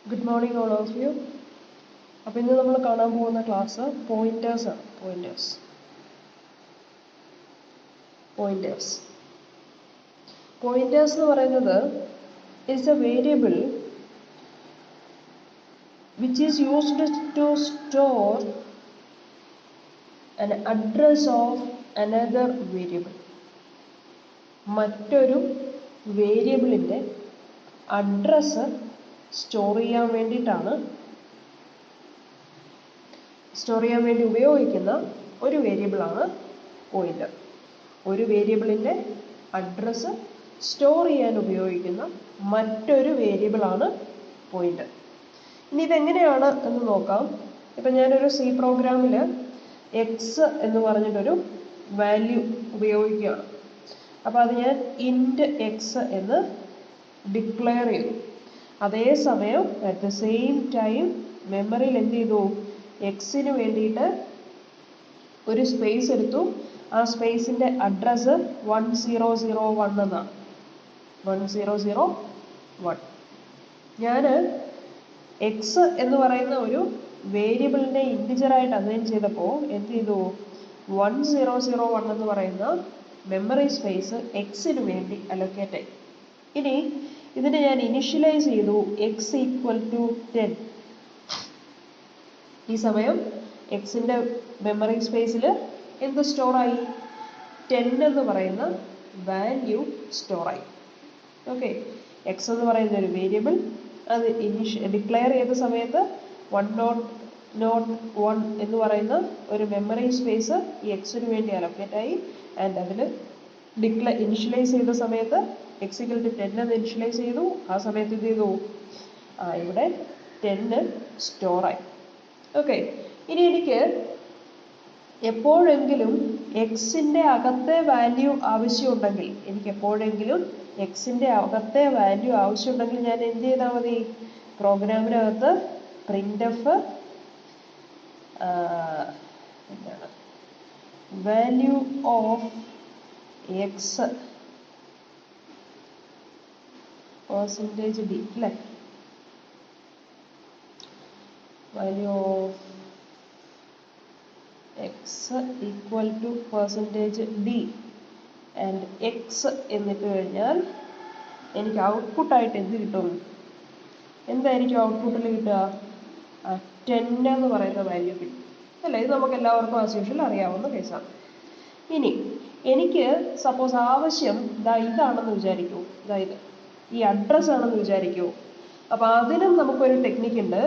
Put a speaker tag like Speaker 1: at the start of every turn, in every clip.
Speaker 1: Good morning, all of you. അപ്പോൾ ഇന്ന് നമ്മൾ കാണാൻ പോകുന്ന ക്ലാസ് പോയിന്റേഴ്സ് ആണ്. പോയിന്റേഴ്സ് എന്ന് പറയുന്നത് is a variable which is used to store an address of another variable. മറ്റൊരു വേരിയബിളിൻ്റെ അഡ്രസ്സ് സ്റ്റോർ ചെയ്യാൻ വേണ്ടി ഉപയോഗിക്കുന്ന ഒരു വേരിയബിളാണ് പോയിന്റർ. ഒരു വേരിയബിളിൻ്റെ അഡ്രസ്സ് സ്റ്റോർ ചെയ്യാൻ ഉപയോഗിക്കുന്ന മറ്റൊരു വേരിയബിളാണ് പോയിന്റർ. ഇനി ഇതെങ്ങനെയാണ് എന്ന് നോക്കാം. ഇപ്പം ഞാനൊരു സി പ്രോഗ്രാമിൽ എക്സ് എന്ന് പറഞ്ഞിട്ടൊരു വാല്യൂ ഉപയോഗിക്കുകയാണ്. അപ്പോൾ അത് ഞാൻ ഇൻറ്റ് എക്സ് എന്ന് ഡിക്ലെയർ ചെയ്തു. അതേസമയം അറ്റ് ദ സെയിം ടൈം മെമ്മറിയിൽ എന്ത് ചെയ്തു, എക്സിന് വേണ്ടിയിട്ട് ഒരു സ്പേസ് എടുത്തു. ആ സ്പേസിൻ്റെ അഡ്രസ്സ് 1001 എന്നാണ്. 1001. ഞാൻ എക്സ് എന്ന് പറയുന്ന ഒരു വേരിയബിളിനെ ഇൻറ്റിജറായിട്ട് അസൈൻ ചെയ്തപ്പോൾ എന്ത് ചെയ്തു, 1001 എന്ന് പറയുന്ന മെമ്മറി സ്പേസ് എക്സിന് വേണ്ടി അലൊക്കേറ്റ് ആയി. ഇനി ഇതിനെ ഞാൻ ഇനിഷ്യലൈസ് ചെയ്തു എക്സ് ഈക്വൽ ടു 10. ഈ സമയം എക്സിൻ്റെ മെമ്മറി സ്പേസിൽ എന്ത് സ്റ്റോറായി, 10 എന്ന് പറയുന്ന വാല്യൂ സ്റ്റോറായി. ഓക്കെ, എക്സ് എന്ന് പറയുന്ന ഒരു വേരിയബിൾ അത് ഡിക്ലെയർ ചെയ്ത സമയത്ത് 101 എന്ന് പറയുന്ന ഒരു മെമ്മറി സ്പേസ് ഈ എക്സിന് വേണ്ടി അലൊക്കേറ്റ് ആയി. ആൻഡ് അതിൽ ഇനിഷ്യലൈസ് ചെയ്ത സമയത്ത് എക്സ് ഈക്വൽ ടു 10 എന്ന് ഇനിഷ്യലൈസ് ചെയ്തു. ആ സമയത്ത് എന്ത് ചെയ്തു, ഇവിടെ 10 സ്റ്റോറായി. ഓക്കെ, ഇനി എനിക്ക് എപ്പോഴെങ്കിലും എക്സിൻ്റെ അകത്തെ വാല്യൂ ആവശ്യമുണ്ടെങ്കിൽ ഞാൻ എന്ത് ചെയ്താൽ മതി, പ്രോഗ്രാമിനകത്ത് പ്രിൻ്റ് എന്താണ് വാല്യൂ ഓഫ് എക്സ് %d അല്ലേ, value of X equal to %d and X എന്നിട്ട് കഴിഞ്ഞാൽ എനിക്ക് ഔട്ട്പുട്ടായിട്ട് എന്ത് കിട്ടും, എന്തായിരിക്കും ഔട്ട്പുട്ടിൽ കിട്ടുക, 10 എന്ന് പറയുന്ന വാല്യൂ കിട്ടും അല്ലേ. ഇത് നമുക്ക് എല്ലാവർക്കും ആസ് യൂഷ്വൽ അറിയാവുന്ന കേസാണ്. ഇനി എനിക്ക് സപ്പോസ് ആവശ്യം ഇതാണെന്ന് വിചാരിക്കൂ, ഇത് ഈ അഡ്രസ്സ് ആണെന്ന് വിചാരിക്കൂ. അപ്പോൾ അതിനും നമുക്കൊരു ടെക്നിക്ക് ഉണ്ട്.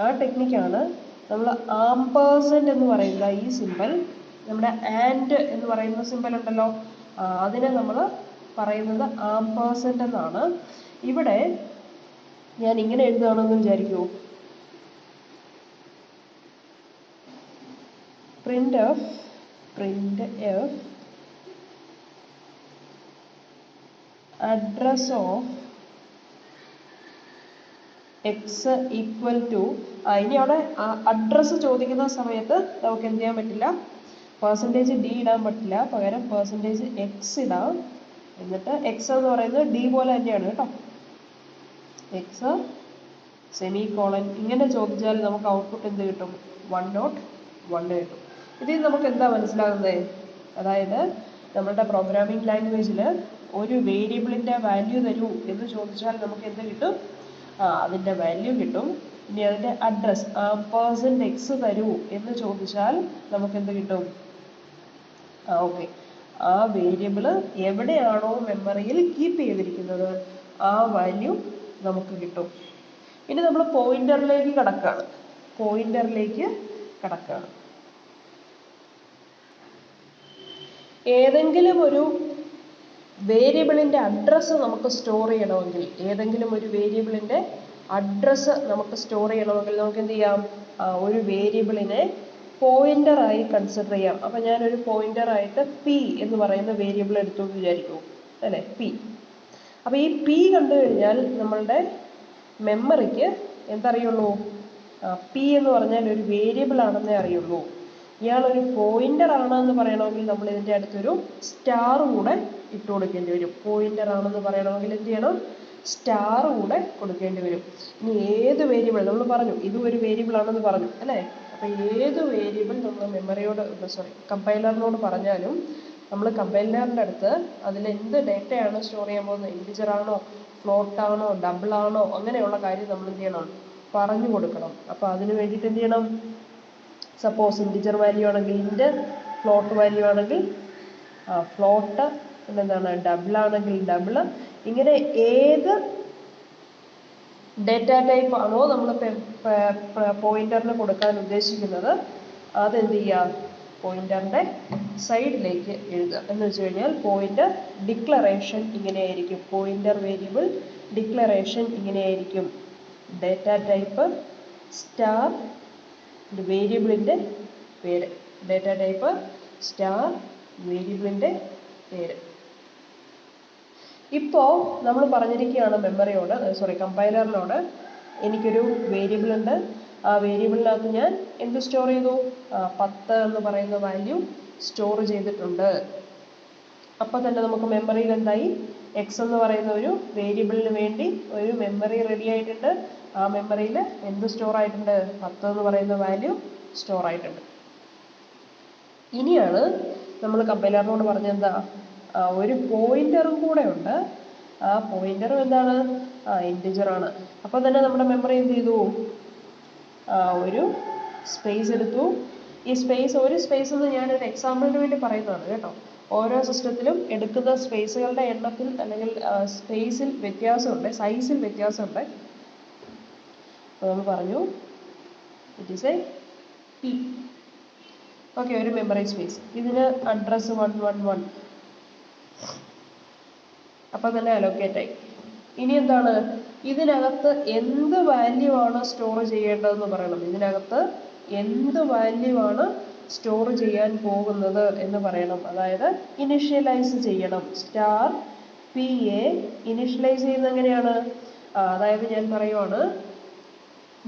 Speaker 1: ആ ടെക്നിക്കാണ് നമ്മൾ ആംപേഴ്സൻഡ് എന്ന് പറയുന്ന ഈ സിമ്പൽ, നമ്മുടെ ആൻഡ് എന്ന് പറയുന്ന സിമ്പൽ ഉണ്ടല്ലോ, അതിനെ നമ്മൾ പറയുന്നത് ആംപേഴ്സൻഡ് എന്നാണ്. ഇവിടെ ഞാൻ ഇങ്ങനെ എഴുതുകയാണെന്ന് വിചാരിക്കൂ, printf address of X equal to, ഇനി അവിടെ അഡ്രസ്സ് ചോദിക്കുന്ന സമയത്ത് നമുക്ക് എന്ത് ചെയ്യാൻ പറ്റില്ല, %d ഇടാൻ പറ്റില്ല, പകരം %x ഇടാം. എന്നിട്ട് എക്സ് എന്ന് പറയുന്നത് d പോലെ തന്നെയാണ് കേട്ടോ, എക്സ് സെമികോളൻ ഇങ്ങനെ ചോദിച്ചാൽ നമുക്ക് ഔട്ട്പുട്ട് എന്ത് കിട്ടും, 101 കിട്ടും. ഇതിൽ നമുക്ക് എന്താ മനസ്സിലാകുന്നത്, അതായത് നമ്മളുടെ പ്രോഗ്രാമിംഗ് ലാംഗ്വേജിൽ ഒരു വേരിയബിളിൻ്റെ വാല്യൂ തരൂ എന്ന് ചോദിച്ചാൽ നമുക്ക് എന്ത് കിട്ടും, അതിൻ്റെ വാല്യൂ കിട്ടും. ഇനി അതിൻ്റെ അഡ്രസ് %x തരൂ എന്ന് ചോദിച്ചാൽ നമുക്ക് എന്ത് കിട്ടും, ഓക്കെ, ആ വേരിയബിള് എവിടെയാണോ മെമ്മറിയിൽ കീപ്പ് ചെയ്തിരിക്കുന്നത് ആ വാല്യൂ നമുക്ക് കിട്ടും. ഇനി നമ്മൾ പോയിന്ററിലേക്ക് കടക്കുകയാണ്. ഏതെങ്കിലും ഒരു വേരിയബിളിൻ്റെ അഡ്രസ്സ് നമുക്ക് സ്റ്റോർ ചെയ്യണമെങ്കിൽ നമുക്ക് എന്ത് ചെയ്യാം, ഒരു വേരിയബിളിനെ പോയിന്ററായി കൺസിഡർ ചെയ്യാം. അപ്പം ഞാനൊരു പോയിന്ററായിട്ട് പി എന്ന് പറയുന്ന വേരിയബിൾ എടുത്തു എന്ന് വിചാരിക്കൂ അല്ലേ, പി. അപ്പോൾ ഈ പി കണ്ടു കഴിഞ്ഞാൽ നമ്മളുടെ മെമ്മറിക്ക് എന്തറിയുള്ളൂ, പി എന്ന് പറഞ്ഞാൽ ഒരു വേരിയബിൾ ആണെന്നേ അറിയുള്ളൂ. ഇയാളൊരു പോയിന്റർ ആണെന്ന് പറയണമെങ്കിൽ നമ്മൾ ഇതിൻ്റെ അടുത്തൊരു സ്റ്റാർ കൂടെ ഇട്ട് കൊടുക്കേണ്ടി വരും. പോയിന്റർ ആണെന്ന് പറയണമെങ്കിൽ എന്ത് ചെയ്യണം, സ്റ്റാർ കൂടെ കൊടുക്കേണ്ടി വരും. ഇനി ഏത് വേരിയബിൾ നമ്മൾ പറഞ്ഞു ഇതും ഒരു വേരിയബിൾ ആണെന്ന് പറഞ്ഞു അല്ലേ. അപ്പൊ ഏത് വേരിയബിൾ നമ്മൾ മെമ്മറിയോട് കമ്പൈലറിനോട് പറഞ്ഞാലും നമ്മൾ കമ്പൈലറിൻ്റെ അടുത്ത് അതിൽ എന്ത് ഡേറ്റയാണ് സ്റ്റോർ ചെയ്യാൻ പോകുന്നത്, ഇൻറ്റിജർ ആണോ ഫ്ലോട്ട് ആണോ ഡബിൾ ആണോ അങ്ങനെയുള്ള കാര്യം നമ്മൾ എന്ത് ചെയ്യണം, പറഞ്ഞു കൊടുക്കണം. അപ്പൊ അതിന് വേണ്ടിയിട്ട് എന്ത് ചെയ്യണം, സപ്പോസ് ഇൻറ്റിജർ വാല്യൂ ആണെങ്കിൽ ഇൻറ്റ്, ഫ്ലോട്ട് വാല്യൂ ആണെങ്കിൽ ഫ്ലോട്ട്, പിന്നെന്താണ് ഡബിൾ ആണെങ്കിൽ ഡബിൾ, ഇങ്ങനെ ഏത് ഡേറ്റ ടൈപ്പ് ആണോ നമ്മൾ പോയിന്ററിന് കൊടുക്കാൻ ഉദ്ദേശിക്കുന്നത് അതെന്ത് ചെയ്യുക, പോയിന്ററിന്റെ സൈഡിലേക്ക് എഴുതുക. എന്ന് വെച്ച് കഴിഞ്ഞാൽ പോയിന്റർ ഡിക്ലറേഷൻ ഇങ്ങനെയായിരിക്കും, പോയിന്റർ വേരിയബിൾ ഡിക്ലറേഷൻ ഇങ്ങനെയായിരിക്കും. ഡേറ്റ ടൈപ്പ് സ്റ്റാർ വേരിയബിളിന്റെ പേര്, ഡേറ്റ ടൈപ്പ് സ്റ്റാർ വേരിയബിളിന്റെ പേര്. ഇപ്പോൾ നമ്മൾ പറഞ്ഞിരിക്കുകയാണ് മെമ്മറിയോട് കമ്പൈലറിനോട്, എനിക്കൊരു വേരിയബിൾ ഉണ്ട്, ആ വേരിയബിളിനകത്ത് ഞാൻ എന്ത് സ്റ്റോർ ചെയ്തു, 10 എന്ന് പറയുന്ന വാല്യൂ സ്റ്റോർ ചെയ്തിട്ടുണ്ട്. അപ്പോൾ തന്നെ നമുക്ക് മെമ്മറിയിൽ എന്തായി, എക്സ് എന്ന് പറയുന്ന ഒരു വേരിയബിളിന് വേണ്ടി ഒരു മെമ്മറി റെഡി ആയിട്ടുണ്ട്. ആ മെമ്മറിയിൽ എന്ത് സ്റ്റോർ ആയിട്ടുണ്ട്, 10 എന്ന് പറയുന്ന വാല്യൂ സ്റ്റോർ ആയിട്ടുണ്ട്. ഇനിയാണ് നമ്മൾ കമ്പൈലറിനോട് പറഞ്ഞെന്താ, ഒരു പോയിന്ററും കൂടെ ഉണ്ട്, ആ പോയിന്ററും എന്താണ്, ഇൻറ്റിജർ ആണ്. അപ്പോൾ തന്നെ നമ്മുടെ മെമ്മറി എന്ത് ചെയ്തു, ഒരു സ്പേസ് എടുത്തു. ഈ സ്പേസ്, ഒരു സ്പേസ് എന്ന് ഞാനൊരു എക്സാമ്പിളിന് വേണ്ടി പറയുന്നതാണ് കേട്ടോ. ഓരോ സിസ്റ്റത്തിലും എടുക്കുന്ന സ്പേസുകളുടെ എണ്ണത്തിൽ അല്ലെങ്കിൽ സ്പേസിൽ വ്യത്യാസമുണ്ട്, സൈസിൽ വ്യത്യാസമുണ്ട്. അപ്പോൾ നമ്മൾ പറഞ്ഞു it is A P. Okay, ഒരു മെമ്മറി സ്പേസ്, ഇതിന് അഡ്രസ് 111, അപ്പൊ തന്നെ അലോക്കേറ്റ് ആയി. ഇനി എന്താണ്, ഇതിനകത്ത് എന്ത് വാല്യൂ ആണ് സ്റ്റോർ ചെയ്യേണ്ടതെന്ന് പറയണം. ഇതിനകത്ത് എന്ത് വാല്യൂ ആണ് സ്റ്റോർ ചെയ്യാൻ പോകുന്നത് എന്ന് പറയണം. അതായത് ഇനിഷ്യലൈസ് ചെയ്യണം. സ്റ്റാർ പി എ ഇനിഷ്യലൈസ് ചെയ്യുന്നത് എങ്ങനെയാണ്, അതായത് ഞാൻ പറയുവാണ്,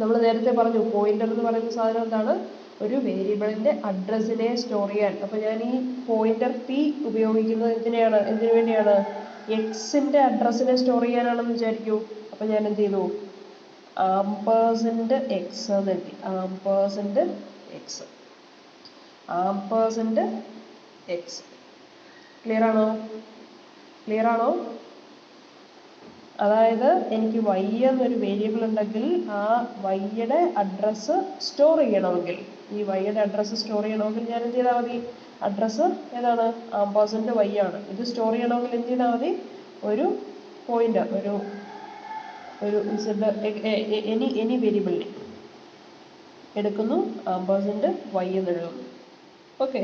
Speaker 1: നമ്മൾ നേരത്തെ പറഞ്ഞു പോയിന്റർ എന്ന് പറയുന്ന സാധനം എന്താണ്, ഒരു വേരിയബിളിന്റെ അഡ്രസ്സിനെ സ്റ്റോർ ചെയ്യാൻ. അപ്പൊ ഞാൻ ഈ പോയിന്റർ പി ഉപയോഗിക്കുന്നത് എന്തിനു വേണ്ടിയാണ്, എക്സിന്റെ അഡ്രസ്സിനെ സ്റ്റോർ ചെയ്യാനാണെന്ന് വിചാരിക്കൂ. അപ്പൊ ഞാൻ എന്ത് ചെയ്തു, ആംപേഴ്സൻഡ് എക്സ് എന്ന് എഴുതി, ആംപേഴ്സൻഡ് എക്സ്, ആംപേഴ്സൻഡ് എക്സ്. ക്ലിയർ ആണോ, ക്ലിയർ ആണോ? അതായത് എനിക്ക് y എന്നൊരു വേരിയബിൾ ഉണ്ടെങ്കിൽ ആ y-യുടെ അഡ്രസ്സ് സ്റ്റോർ ചെയ്യണമെങ്കിൽ, ഈ y-യുടെ അഡ്രസ്സ് സ്റ്റോർ ചെയ്യണമെങ്കിൽ ഞാൻ എന്ത് ചെയ്താൽ മതി, അഡ്രസ്സ് ഏതാണ്, ആംപേഴ്സൻഡ് y ആണ്. ഇത് സ്റ്റോർ ചെയ്യണമെങ്കിൽ എന്ത് ചെയ്താൽ മതി, ഒരു പോയിന്റർ, ഒരു എനി വേരിയബിളിനെ എടുക്കുന്നു, ആംപേഴ്സൻഡ് y എന്ന് എഴുതുന്നു. ഓക്കെ,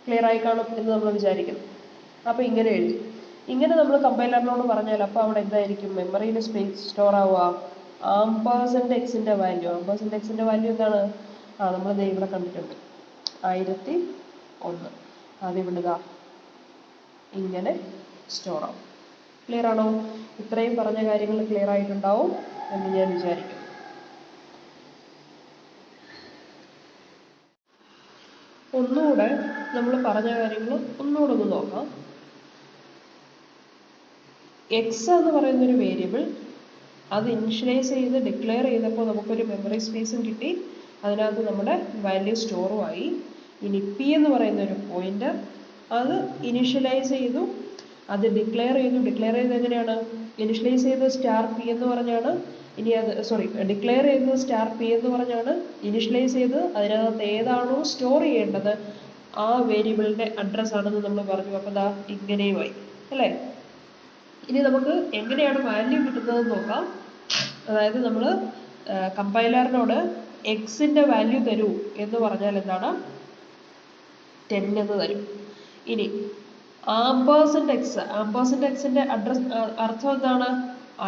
Speaker 1: ക്ലിയർ ആയി കാണും എന്ന് നമ്മൾ വിചാരിക്കുന്നു. അപ്പൊ ഇങ്ങനെ എഴുതി. ഇങ്ങനെ നമ്മൾ കമ്പൈലറിനോട് പറഞ്ഞാൽ അപ്പോൾ അവിടെ എന്തായിരിക്കും, മെമ്മറിയിൽ സ്പേസ് സ്റ്റോർ ആവുക, ആംപേഴ്സൻഡ് എക്സിന്റെ വാല്യൂ. ആംപേഴ്സൻഡ് എക്സിന്റെ വാല്യൂ എന്താണ്, നമ്മൾ ഇവിടെ കണ്ടിട്ടുണ്ട് 1001. അതിവിടെ ഇങ്ങനെ സ്റ്റോർ ആവും. ക്ലിയർ ആണോ? ഇത്രയും പറഞ്ഞ കാര്യങ്ങൾ ക്ലിയർ ആയിട്ടുണ്ടാവും എന്ന് ഞാൻ വിചാരിക്കുന്നു. ഒന്നുകൂടെ നമ്മൾ പറഞ്ഞ കാര്യങ്ങൾ ഒന്നുകൂടെ ഒന്ന് നോക്കാം. എക്സ് എന്ന് പറയുന്ന ഒരു വേരിയബിൾ, അത് ഇനിഷ്യലൈസ് ചെയ്ത് ഡിക്ലെയർ ചെയ്തപ്പോൾ നമുക്കൊരു മെമ്മറി സ്പേസും കിട്ടി, അതിനകത്ത് നമ്മുടെ വാല്യൂ സ്റ്റോറും ആയി. ഇനി പി എന്ന് പറയുന്ന ഒരു പോയിന്റർ, അത് ഇനിഷ്യലൈസ് ചെയ്തു, അത് ഡിക്ലെയർ ചെയ്തു. ഡിക്ലെയർ ചെയ്ത് എങ്ങനെയാണ്, ഇനിഷ്യലൈസ് ചെയ്ത് സ്റ്റാർ പി എന്ന് പറഞ്ഞാണ്, ഇനി അത് ഡിക്ലെയർ ചെയ്തത് സ്റ്റാർ പി എന്ന് പറഞ്ഞാണ്, ഇനിഷ്യലൈസ് ചെയ്ത് അതിനകത്ത് ഏതാണോ സ്റ്റോർ ചെയ്യേണ്ടത് ആ വേരിയബിളിന്റെ അഡ്രസ് ആണെന്ന് നമ്മൾ പറഞ്ഞു. അപ്പോൾ ദാ ഇങ്ങനെയുമായി അല്ലേ. ഇനി നമുക്ക് എങ്ങനെയാണ് വാല്യൂ കിട്ടുന്നതെന്ന് നോക്കാം. അതായത് നമ്മൾ കമ്പൈലറിനോട് എക്സിന്റെ വാല്യൂ തരൂ എന്ന് പറഞ്ഞാൽ എന്താണ്, 10 എന്ന് തരും. ഇനി ആംപേഴ്സൻഡ് എക്സ്, ആംപേഴ്സൻഡ് എക്സിന്റെ അഡ്രസ് അർത്ഥം എന്താണ്,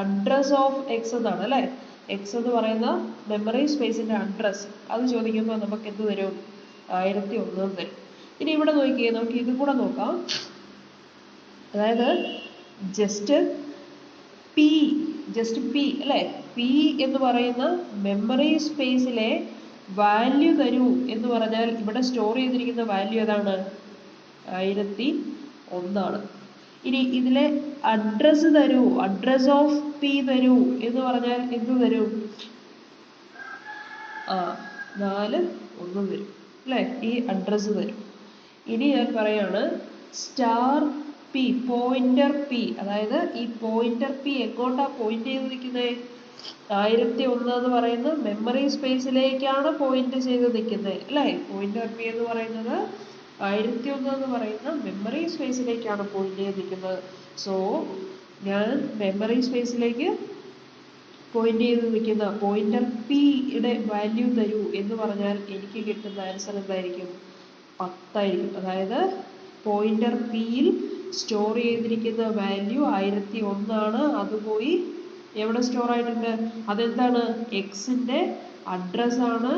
Speaker 1: അഡ്രസ് ഓഫ് എക്സ് എന്നാണ് അല്ലേ. എക്സ് എന്ന് പറയുന്ന മെമ്മറി സ്പേസിന്റെ അഡ്രസ്, അത് ചോദിക്കുമ്പോൾ നമുക്ക് എന്ത് തരും, 1001 തരും. ഇനി ഇവിടെ നോക്കിയേ, നമുക്ക് ഇതും കൂടെ നോക്കാം. അതായത് ജസ്റ്റ് പി അല്ലെ, പി എന്ന് പറയുന്ന മെമ്മറി സ്പേസിലെ വാല്യൂ തരൂ എന്ന് പറഞ്ഞാൽ ഇവിടെ സ്റ്റോർ ചെയ്തിരിക്കുന്ന വാല്യൂ ഏതാണ്, 1001 ആണ്. ഇനി ഇതിലെ അഡ്രസ് തരൂ, അഡ്രസ് ഓഫ് പി തരൂ എന്ന് പറഞ്ഞാൽ എന്ത് തരും? 4 1 തരും അല്ലേ? ഈ അഡ്രസ് തരും. ഇനി ഞാൻ പറയാണ് സ്റ്റാർ പി, പോയിന്റർ പി, അതായത് ഈ പോയിന്റർ പി എങ്ങോട്ടാ പോയിന്റ് ചെയ്ത് നിൽക്കുന്നത്? 1001 എന്ന് പറയുന്ന മെമ്മറി സ്പേസിലേക്കാണ് പോയിന്റ് ചെയ്ത് നിൽക്കുന്നത് അല്ലേ? പോയിന്റർ പി എന്ന് പറയുന്നത് 1001 എന്ന് പറയുന്ന മെമ്മറി സ്പേസിലേക്കാണ് പോയിന്റ് ചെയ്ത് നിൽക്കുന്നത്. സോ ഞാൻ മെമ്മറി സ്പേസിലേക്ക് പോയിന്റ് ചെയ്ത് നിൽക്കുന്ന പോയിന്റർ പിയുടെ വാല്യൂ തരൂ എന്ന് പറഞ്ഞാൽ എനിക്ക് കിട്ടുന്ന ആൻസർ എന്തായിരിക്കും? 10 ആയിരിക്കും. അതായത് പോയിന്റർ പിയിൽ സ്റ്റോർ ചെയ്തിരിക്കുന്ന വാല്യൂ 1001 ആണ്. അത് പോയി എവിടെ സ്റ്റോർ ആയിട്ടുണ്ട്? അതെന്താണ്? എക്സിന്റെ അഡ്രസ് ആണ്.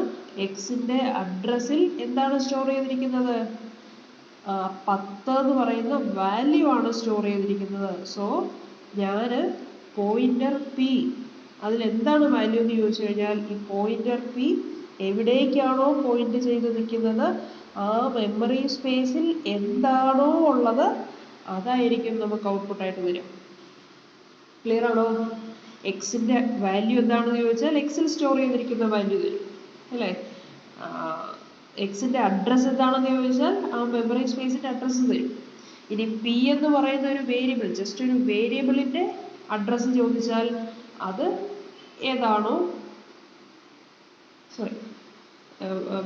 Speaker 1: എക്സിന്റെ അഡ്രസ്സിൽ എന്താണ് സ്റ്റോർ ചെയ്തിരിക്കുന്നത്? 10 എന്ന് പറയുന്ന വാല്യൂ ആണ് സ്റ്റോർ ചെയ്തിരിക്കുന്നത്. സോ ഞാന് പോയിന്റർ പി അതിലെന്താണ് വാല്യൂ എന്ന് ചോദിച്ചു കഴിഞ്ഞാൽ ഈ പോയിന്റർ പി എവിടേക്കാണോ പോയിന്റ് ചെയ്ത് നിൽക്കുന്നത് ആ മെമ്മറി സ്പേസിൽ എന്താണോ ഉള്ളത് അതായിരിക്കും നമുക്ക് ഔട്ട്പുട്ട് ആയിട്ട് വരിക. ക്ലിയർ ആണോ? എക്സിന്റെ വാല്യൂ എന്താണെന്ന് ചോദിച്ചാൽ എക്സിൽ സ്റ്റോർ ചെയ്തിരിക്കുന്ന വാല്യൂ തരും അല്ലേ? എക്സിന്റെ അഡ്രസ് എന്താണെന്ന് ചോദിച്ചാൽ ആ മെമ്മറി സ്പേസിന്റെ അഡ്രസ് തരും. ഇനി പി എന്ന് പറയുന്ന ഒരു വേരിയബിൾ, ജസ്റ്റ് ഒരു വേരിയബിളിന്റെ അഡ്രസ് ചോദിച്ചാൽ അത് ഏതാണോ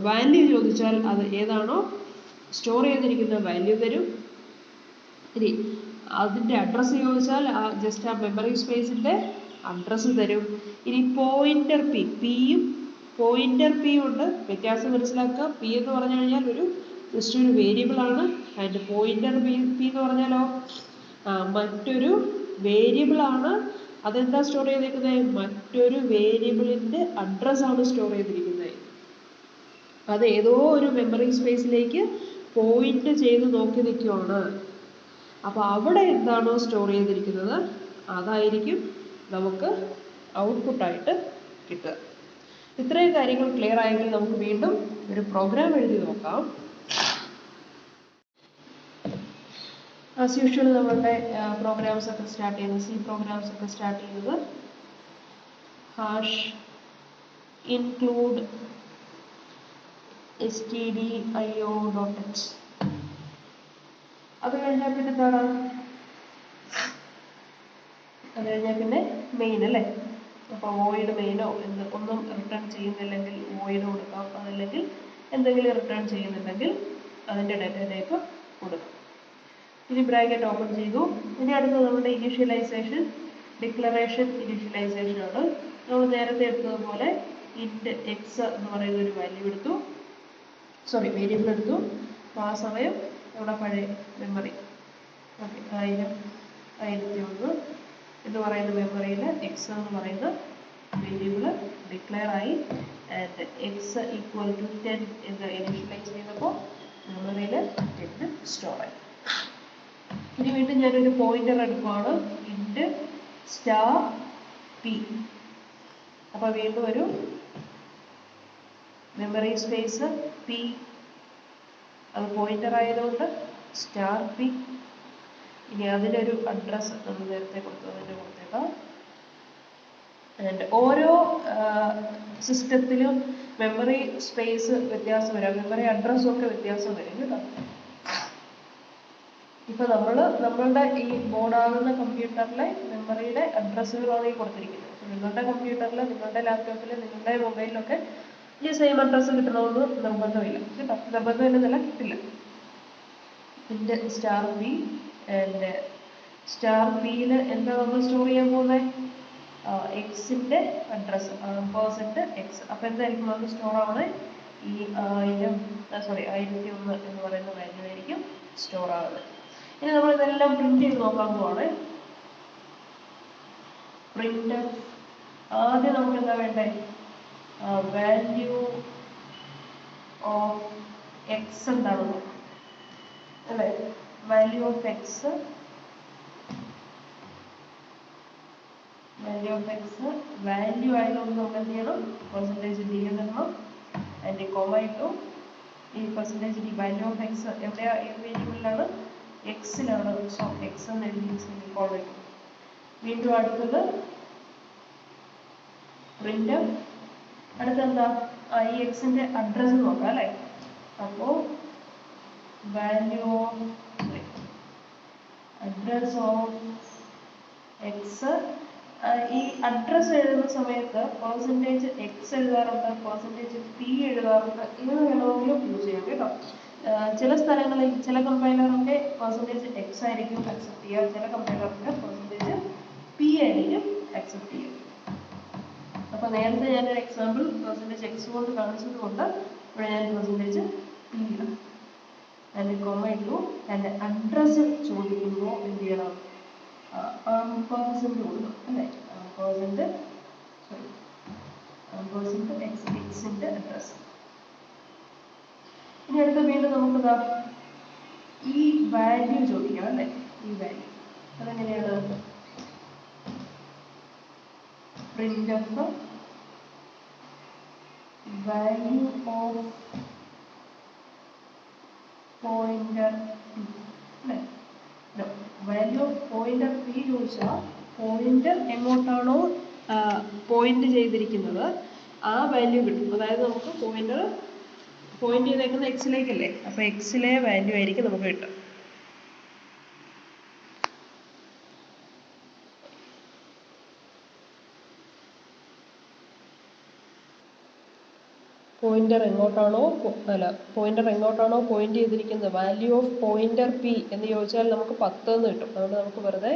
Speaker 1: വാല്യൂ ചോദിച്ചാൽ അത് ഏതാണോ സ്റ്റോർ ചെയ്തിരിക്കുന്ന വാല്യൂ തരും. ഇനി അതിന്റെ അഡ്രസ് ചോദിച്ചാൽ ജസ്റ്റ് ആ മെമ്മറി സ്പേസിന്റെ അഡ്രസ് തരും. ഇനി പോയിന്റർ പി, പിയും പോയിന്റർ പിയും ഉണ്ട്. വ്യത്യാസം മനസ്സിലാക്കുക. പി എന്ന് പറഞ്ഞു കഴിഞ്ഞാൽ ജസ്റ്റ് ഒരു വേരിയബിൾ ആണ്. ആൻഡ് പോയിന്റർ പി എന്ന് പറഞ്ഞാലോ മറ്റൊരു വേരിയബിൾ ആണ്. അതെന്താ സ്റ്റോർ ചെയ്തിരിക്കുന്നത്? മറ്റൊരു വേരിയബിളിന്റെ അഡ്രസ് ആണ് സ്റ്റോർ ചെയ്തിരിക്കുന്നത്. അത് ഏതോ ഒരു മെമ്മറി സ്പേസിലേക്ക് പോയിന്റ് ചെയ്ത് നോക്കി നിൽക്കുകയാണ്. അപ്പൊ അവിടെ എന്താണോ സ്റ്റോർ ചെയ്തിരിക്കുന്നത് അതായിരിക്കും നമുക്ക് ഔട്ട്പുട്ടായിട്ട് കിട്ടുക. ഇത്രയും കാര്യങ്ങൾ ക്ലിയർ ആയെങ്കിൽ നമുക്ക് വീണ്ടും ഒരു പ്രോഗ്രാം എഴുതി നോക്കാം. ആസ് യൂഷ്വൽ നമ്മളുടെ പ്രോഗ്രാംസ് ഒക്കെ സ്റ്റാർട്ട് ചെയ്യുന്നത്, സി പ്രോഗ്രാംസ് ഒക്കെ സ്റ്റാർട്ട് ചെയ്യുന്നത് #include stdio.h. അത് കഴിഞ്ഞാൽ പിന്നെ എന്താണ്? അത് കഴിഞ്ഞാൽ പിന്നെ മെയിൻ അല്ലേ? അപ്പൊ വോയിഡ് മെയിനോ ഒന്നും റിട്ടേൺ ചെയ്യുന്നില്ലെങ്കിൽ വോയിഡ് കൊടുക്കാം. അതല്ലെങ്കിൽ എന്തെങ്കിലും റിട്ടേൺ ചെയ്യുന്നുണ്ടെങ്കിൽ അതിന്റെ ഡാറ്റ ടൈപ്പ് കൊടുക്കാം. ഇനി ബ്രാക്കറ്റ് ഓപ്പൺ ചെയ്തു. ഇനി അടുത്തത് നമ്മുടെ ഇനീഷ്യലൈസേഷൻ, ഡിക്ലറേഷൻ ഇനീഷ്യലൈസേഷൻ ആണ്. നമ്മൾ നേരത്തെ എടുത്തതുപോലെ ഇന്റ് എക്സ് എന്ന് പറയുന്ന ഒരു വാല്യൂ എടുത്തു, വേരിയബിൾ എടുത്തു. അപ്പോൾ ആ സമയം നമ്മുടെ പഴയ മെമ്മറി 1000 1001 എന്ന് പറയുന്ന മെമ്മറിയിൽ എക്സ് എന്ന് പറയുന്ന വേരിയബിൾ ഡിക്ലെയർ ആയി. ആൻഡ് എക്സ് ഈക്വൽ ടു 10 എന്ന് ഇനീഷ്യലൈസ് ചെയ്തപ്പോൾ മെമ്മറിയിൽ 10 സ്റ്റോർ ആയി. ഇനി വീണ്ടും ഞാനൊരു പോയിന്റർ എടുക്കുവാണ്, ഇന്റ് സ്റ്റാർ പി. അപ്പൊ വീണ്ടും ഒരു മെമ്മറി സ്പേസ് പി, അത് പോയിന്റർ ആയതുകൊണ്ട് സ്റ്റാർ പി. ഇനി അതിനൊരു അഡ്രസ് നമ്മൾ നേരത്തെ കൊടുത്തതിൻ്റെ കൊടുത്തേക്കാം. ആൻഡ് ഓരോ സിസ്റ്റത്തിലും മെമ്മറി സ്പേസ് വ്യത്യാസം വരാം, മെമ്മറി അഡ്രസ്സും ഒക്കെ വ്യത്യാസം വരും കേട്ടോ. ഇപ്പൊ നമ്മളുടെ ഈ ബോർഡാകുന്ന കമ്പ്യൂട്ടറിലെ മെമ്മറിയുടെ അഡ്രസ്സുകളാണ് ഈ കൊടുത്തിരിക്കുന്നത്. നിങ്ങളുടെ കമ്പ്യൂട്ടറിൽ, നിങ്ങളുടെ ലാപ്ടോപ്പിൽ, നിങ്ങളുടെ മൊബൈലിലൊക്കെ ഈ സെയിം അഡ്രസ്സ് കിട്ടണമെന്ന് നിർബന്ധമില്ല കേട്ടോ. നിർബന്ധമില്ലെന്നല്ല, കിട്ടില്ല. ഇതിന്റെ സ്റ്റാർ പി ആൻഡ് സ്റ്റാർ പിയിൽ എന്താ നമ്മൾ സ്റ്റോർ ചെയ്യാൻ പോകുന്നത്? എക്സിന്റെ അഡ്രസ് %x. അപ്പൊ എന്തായിരിക്കും അത് സ്റ്റോർ ആവണേ? ഈ 1001 എന്ന് പറയുന്ന വാല്യൂ ആയിരിക്കും സ്റ്റോർ ആവുന്നത്. ഇനി നമ്മൾ ഇതെല്ലാം പ്രിന്റ് ചെയ്ത് നോക്കാൻ പോവാണ്. പ്രിന്റ് ആദ്യം നമുക്ക് എന്താ വേണ്ടേ? വാല്യൂ ഓഫ് എക്സ് എന്താണെന്ന് അല്ലേ? വാല്യൂ ഓഫ് എക്സ് വാല്യൂ ആയതുകൊണ്ട് നമുക്ക് എന്ത് ചെയ്യണം? %d എന്നെണ്ണം അതിന്റെ കോമ ഇട്ടു. ഈ %d വാല്യൂ ഓഫ് എക്സ് എവിടെയാ? ഏത് വേരിയബിളിലാണ്? എക്സിലാണ്. സോ എക്സ് എന്ന് എഴുതി സെമിക്കോളൻ വയ്ക്കും. വീണ്ടും അടുത്തത് പ്രിന്റ്. അടുത്തെന്താ, ഈ എക്സിന്റെ അഡ്രസ് നോക്കാം അല്ലേ. അപ്പോൾ value of address of X. ഈ അഡ്രസ് എഴുതുന്ന സമയത്ത് പെർസെൻറ്റേജ് എക്സ് എഴുതാറുണ്ട്, പെർസെൻറ്റേജ് പി എഴുതാറുണ്ട്. ഇത് വേണമെങ്കിലും യൂസ് ചെയ്യാം കേട്ടോ. ചില സ്ഥലങ്ങളിൽ ചില കമ്പൈലറൊക്കെ പെർസെൻറ്റേജ് എക്സ് ആയിരിക്കും അക്സെപ്റ്റ് ചെയ്യുക, ചില കമ്പൈലറൊക്കെ പെർസെൻറ്റേജ് പി ആയിരിക്കും അക്സെപ്റ്റ് ചെയ്യുക. അപ്പോൾ നേരത്തെ ഞാനൊരു എക്സാമ്പിൾ പെർസെൻറ്റേജ് എക്സ് കൊണ്ട് കാണിച്ചത് കൊണ്ട് ഇവിടെ ഞാൻ പെർസെൻറ്റേജ് പി ഇടാം. അതിന് കൊമ ഇട്ടു. അതിൻ്റെ അഡ്രസ്സ് ചോദിക്കുമ്പോൾ എന്ത് ചെയ്യണം, ആംപേഴ്സൻറ്റ് കൊടുക്കണം അല്ലേ. ആംപേഴ്സൻറ്റ് എക്സിൻ്റെ അഡ്രസ്സ്. ഇനി അടുത്ത വീണ്ടും നമുക്കിതാ ഈ വാല്യൂ ചോദിക്കണം അല്ലേ. ഈ വാല്യൂ അതെങ്ങനെയാണ്, print of value of pointer P അല്ലേ. വാല്യൂ ഓഫ് പോയിന്റർ പി ചോദിച്ചാൽ പോയിന്റർ എങ്ങോട്ടാണോ പോയിന്റ് ചെയ്തിരിക്കുന്നത് ആ വാല്യൂ കിട്ടും. അതായത് നമുക്ക് പോയിന്റ് ചെയ്തേക്കുന്ന എക്സിലേക്കല്ലേ, അപ്പോൾ എക്സിലെ വാല്യൂ ആയിരിക്കും നമുക്ക് കിട്ടും. പോയിന്റർ എങ്ങോട്ടാണോ പോയിന്റ് ചെയ്തിരിക്കുന്നത്, വാല്യൂ ഓഫ് പോയിന്റർ പി എന്ന് ചോദിച്ചാൽ നമുക്ക് 10 എന്ന് കിട്ടും. അതുകൊണ്ട് നമുക്ക് വെറുതെ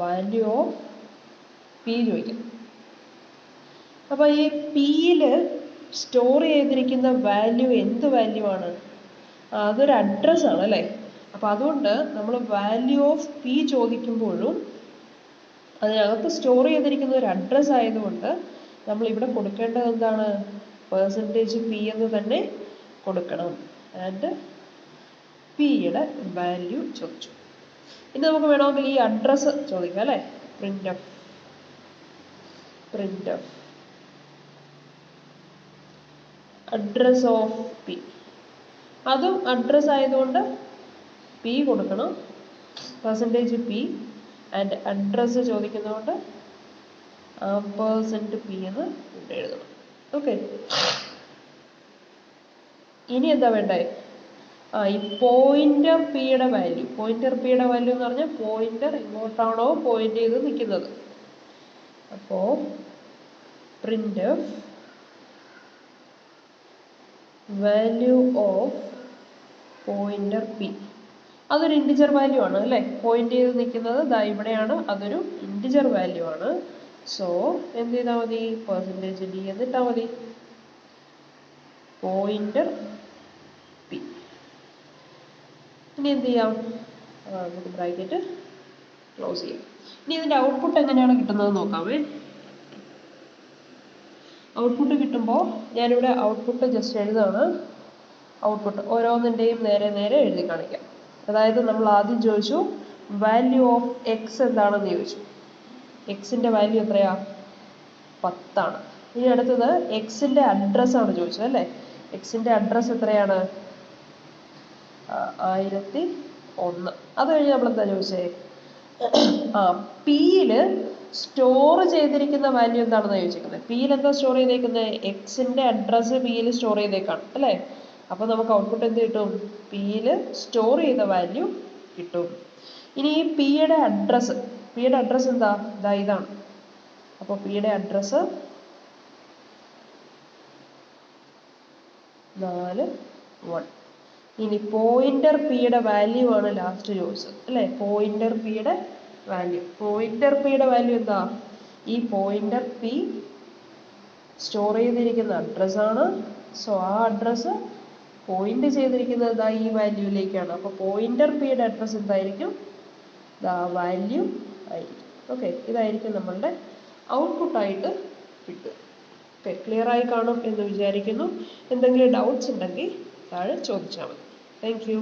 Speaker 1: വാല്യൂ ഓഫ് പി ചോദിക്കാം. അപ്പോൾ ഈ പിയിൽ സ്റ്റോർ ചെയ്തിരിക്കുന്ന വാല്യൂ എന്ത് വാല്യൂ ആണ്, അതൊരു അഡ്രസ് ആണ് അല്ലേ. അപ്പോൾ അതുകൊണ്ട് നമ്മൾ വാല്യൂ ഓഫ് പി ചോദിക്കുമ്പോഴും അതിനകത്ത് സ്റ്റോർ ചെയ്തിരിക്കുന്ന ഒരു അഡ്രസ് ആയതുകൊണ്ട് നമ്മൾ ഇവിടെ കൊടുക്കേണ്ടത് എന്താണ്, പെർസെൻറ്റേജ് പി എന്ന് തന്നെ കൊടുക്കണം. ആൻഡ് പിയുടെ വാല്യൂ ചോദിച്ചു. ഇനി നമുക്ക് വേണമെങ്കിൽ ഈ അഡ്രസ്സ് ചോദിക്കാം അല്ലേ. Print of address of P, അതും അഡ്രസ് ആയതുകൊണ്ട് പി കൊടുക്കണം, പെർസെൻറ്റേജ് പി. ആൻഡ് അഡ്രസ്സ് ചോദിക്കുന്നതുകൊണ്ട് ആംപേഴ്സൻറ്റ് പി എന്ന് ഇവിടെ എഴുതണം. ഓക്കെ. ഇനി എന്താ വേണ്ടേ, ഈ പോയിന്റർ പിയുടെ വാല്യൂ. എന്ന് പറഞ്ഞാൽ പോയിന്റർ എങ്ങോട്ടാണോ പോയിന്റ് ചെയ്ത് നിൽക്കുന്നത്. അപ്പോൾ print value of pointer P, അതൊരു ഇൻറ്റിജർ വാല്യൂ ആണ് അല്ലേ. പോയിന്റ് ചെയ്ത് നിൽക്കുന്നത് ദാ ഇവിടെയാണ്, അതൊരു ഇൻറ്റിജർ വാല്യൂ ആണ്. സോ എന്ത് ചെയ്താൽ മതി, പെർസെൻറ്റേജ് ഡി എന്നിട്ടാൽ മതി, പോയിന്റർ പി. ഇനി എന്ത് ചെയ്യാം, നമുക്ക് ബ്രാക്കറ്റ് ക്ലോസ് ചെയ്യാം. ഇനി ഇതിൻ്റെ ഔട്ട്പുട്ട് എങ്ങനെയാണ് കിട്ടുന്നത് നോക്കാമേ. ഔട്ട്പുട്ട് കിട്ടുമ്പോൾ ഞാനിവിടെ ഔട്ട്പുട്ട് ജസ്റ്റ് എഴുതാണ്. ഔട്ട്പുട്ട് ഓരോന്നിൻ്റെയും നേരെ എഴുതി കാണിക്കാം. അതായത് നമ്മൾ ആദ്യം ചോദിച്ചു വാല്യൂ ഓഫ് എക്സ് എന്താണെന്ന് ചോദിച്ചു. എക്സിൻ്റെ വാല്യൂ എത്രയാ, 10 ആണ്. ഇനി അടുത്തത് എക്സിൻ്റെ അഡ്രസ്സാണ് ചോദിച്ചത് അല്ലേ. എക്സിൻ്റെ അഡ്രസ്സ് എത്രയാണ്, 1001. അത് കഴിഞ്ഞ് നമ്മളെന്താ ചോദിച്ചേ, പിയിൽ സ്റ്റോർ ചെയ്തിരിക്കുന്ന വാല്യൂ എന്താണെന്ന് ചോദിച്ചിരിക്കുന്നത്. പിയിൽ എന്താ സ്റ്റോർ ചെയ്തേക്കുന്നത്, എക്സിൻ്റെ അഡ്രസ്സ് പിയിൽ സ്റ്റോർ ചെയ്തേക്കാണ് അല്ലേ. അപ്പോൾ നമുക്ക് ഔട്ട്പുട്ട് എന്ത് കിട്ടും, പിയിൽ സ്റ്റോർ ചെയ്ത വാല്യൂ കിട്ടും. ഇനി ഈ പിയുടെ അഡ്രസ്സ് എന്താ, ഇതാണ്. അപ്പോൾ പിയുടെ അഡ്രസ്സ് 41. ഇനി പോയിന്റർ പിയുടെ വാല്യൂ ആണ് ലാസ്റ്റ് ചോദിച്ചത് അല്ലേ. പോയിന്റർ പിയുടെ വാല്യൂ എന്താ, ഈ പോയിന്റർ പി സ്റ്റോർ ചെയ്തിരിക്കുന്ന അഡ്രസ്സാണ്. സോ ആ അഡ്രസ്സ് പോയിന്റ് ചെയ്തിരിക്കുന്നത് ഈ വാല്യൂയിലേക്കാണ്. അപ്പോൾ പോയിന്റർ പിയുടെ അഡ്രസ്സ് എന്തായിരിക്കും, വാല്യൂ ആയിരിക്കും. ഓക്കെ, ഇതായിരിക്കും നമ്മളുടെ ഔട്ട്പുട്ടായിട്ട് കിട്ടുക. ഓക്കെ, ക്ലിയർ ആയി കാണും എന്ന് വിചാരിക്കുന്നു. എന്തെങ്കിലും ഡൗട്ട്സ് ഉണ്ടെങ്കിൽ താഴെ ചോദിച്ചാൽ മതി. Thank you.